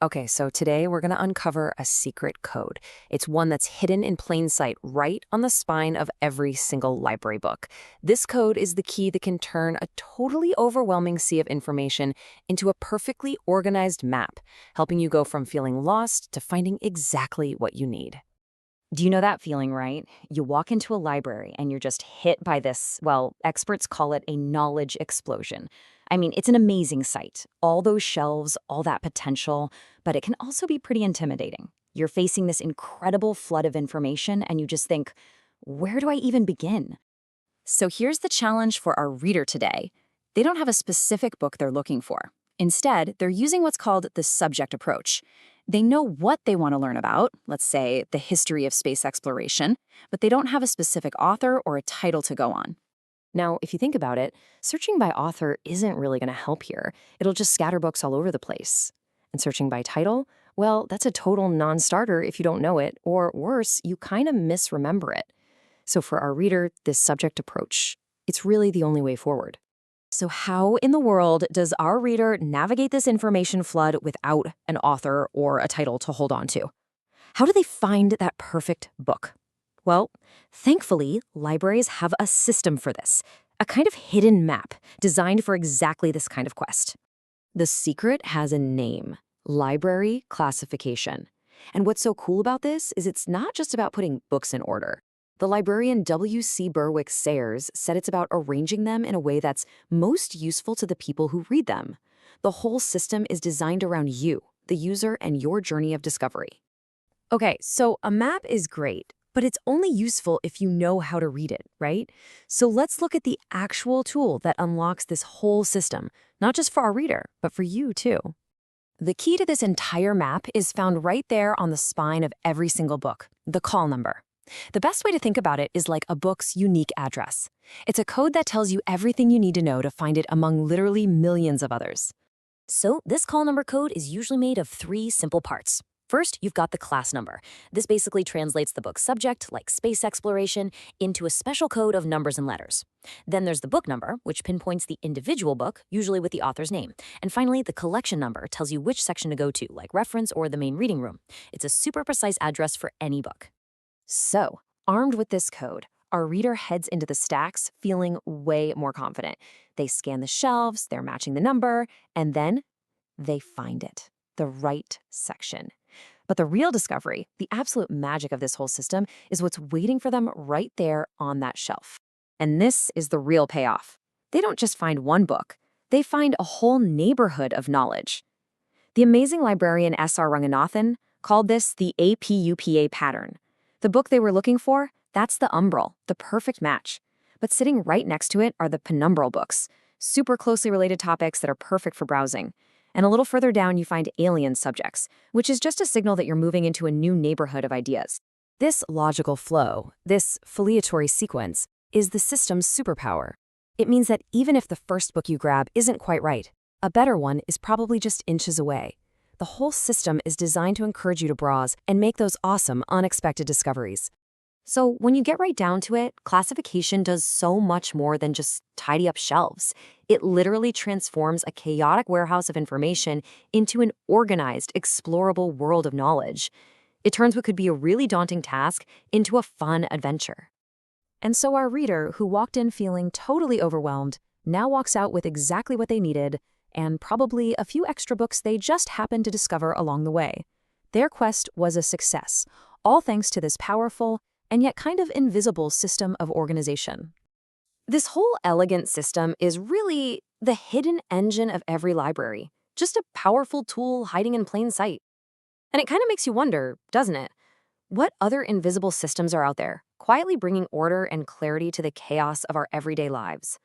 Okay, so today we're going to uncover a secret code. It's one that's hidden in plain sight right on the spine of every single library book. This code is the key that can turn a totally overwhelming sea of information into a perfectly organized map, helping you go from feeling lost to finding exactly what you need. Do you know that feeling, right? You walk into a library and you're just hit by this, well, experts call it a knowledge explosion. I mean, it's an amazing sight. All those shelves, all that potential, but it can also be pretty intimidating. You're facing this incredible flood of information and you just think, where do I even begin? So here's the challenge for our reader today. They don't have a specific book they're looking for. Instead, they're using what's called the subject approach. They know what they want to learn about, let's say the history of space exploration, but they don't have a specific author or a title to go on. Now, if you think about it, searching by author isn't really going to help here. It'll just scatter books all over the place. And searching by title, well, that's a total non starter if you don't know it, or worse, you kind of misremember it. So for our reader, this subject approach, it's really the only way forward. So how in the world does our reader navigate this information flood without an author or a title to hold on to? How do they find that perfect book? Well, thankfully, libraries have a system for this, a kind of hidden map designed for exactly this kind of quest. The secret has a name: library classification. And what's so cool about this is it's not just about putting books in order. The librarian W.C. Berwick Sayers said it's about arranging them in a way that's most useful to the people who read them. The whole system is designed around you, the user, and your journey of discovery. Okay, so a map is great, but it's only useful if you know how to read it, right? So let's look at the actual tool that unlocks this whole system, not just for our reader, but for you too. The key to this entire map is found right there on the spine of every single book, the call number. The best way to think about it is like a book's unique address. It's a code that tells you everything you need to know to find it among literally millions of others. So this call number code is usually made of three simple parts. First, you've got the class number. This basically translates the book's subject, like space exploration, into a special code of numbers and letters. Then there's the book number, which pinpoints the individual book, usually with the author's name. And finally, the collection number tells you which section to go to, like reference or the main reading room. It's a super precise address for any book. So, armed with this code, our reader heads into the stacks feeling way more confident. They scan the shelves, they're matching the number, and then they find it, the right section. But the real discovery, the absolute magic of this whole system, is what's waiting for them right there on that shelf. And this is the real payoff. They don't just find one book, they find a whole neighborhood of knowledge. The amazing librarian S.R. Ranganathan called this the APUPA pattern. The book they were looking for, that's the umbral, the perfect match. But sitting right next to it are the penumbral books, super closely related topics that are perfect for browsing. And a little further down, you find alien subjects, which is just a signal that you're moving into a new neighborhood of ideas. This logical flow, this filiatory sequence, is the system's superpower. It means that even if the first book you grab isn't quite right, a better one is probably just inches away. The whole system is designed to encourage you to browse and make those awesome, unexpected discoveries. So when you get right down to it, classification does so much more than just tidy up shelves. It literally transforms a chaotic warehouse of information into an organized, explorable world of knowledge. It turns what could be a really daunting task into a fun adventure. And so our reader, who walked in feeling totally overwhelmed, now walks out with exactly what they needed, and probably a few extra books they just happened to discover along the way. Their quest was a success, all thanks to this powerful and yet kind of invisible system of organization. This whole elegant system is really the hidden engine of every library, just a powerful tool hiding in plain sight. And it kind of makes you wonder, doesn't it? What other invisible systems are out there, quietly bringing order and clarity to the chaos of our everyday lives?